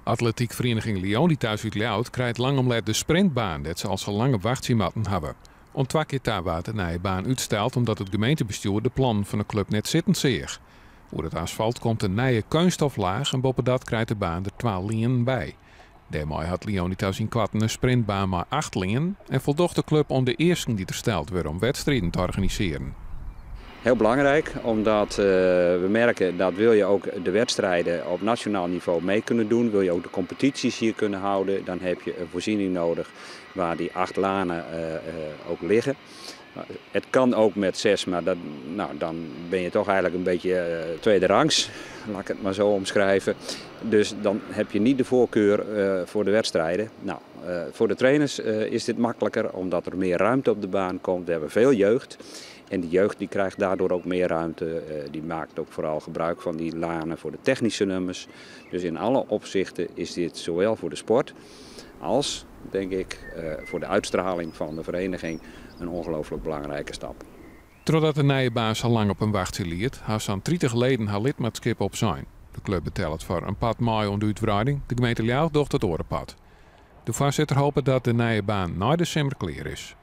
Atletiekvereniging Leonidas uit Ljout krijgt langomlet de sprintbaan dat ze als een lange wachtziematten hebben. Om 2 keer daar werd de nieuwe baan uitsteld omdat het gemeentebestuur de plan van de club net zitten zeer. Voor het asfalt komt een nieuwe kunststoflaag en boven dat krijgt de baan er 12 lijnen bij. Daarmee had Leonidas in Kwatten een sprintbaan maar 8 lijnen en voldocht de club om de eerste die er steld werd om wedstrijden te organiseren. Heel belangrijk, omdat we merken dat wil je ook de wedstrijden op nationaal niveau mee kunnen doen, wil je ook de competities hier kunnen houden, dan heb je een voorziening nodig waar die 8 lanen ook liggen. Het kan ook met 6, maar dan ben je toch eigenlijk een beetje tweede rangs, laat ik het maar zo omschrijven. Dus dan heb je niet de voorkeur voor de wedstrijden. Voor de trainers is dit makkelijker omdat er meer ruimte op de baan komt. We hebben veel jeugd. En die jeugd die krijgt daardoor ook meer ruimte. Die maakt ook vooral gebruik van die lanen voor de technische nummers. Dus in alle opzichten is dit zowel voor de sport als, denk ik, voor de uitstraling van de vereniging een ongelooflijk belangrijke stap. Doordat de nieuwe baas al lang op een wachtje liet, had ze aan 30 leden haar lidmaatschap op zijn. De club betelt voor een pad mei onder uitbreiding. De gemeente Ljout docht het orenpad. De voorzitter hoopt dat de nieuwe baan na december klaar is.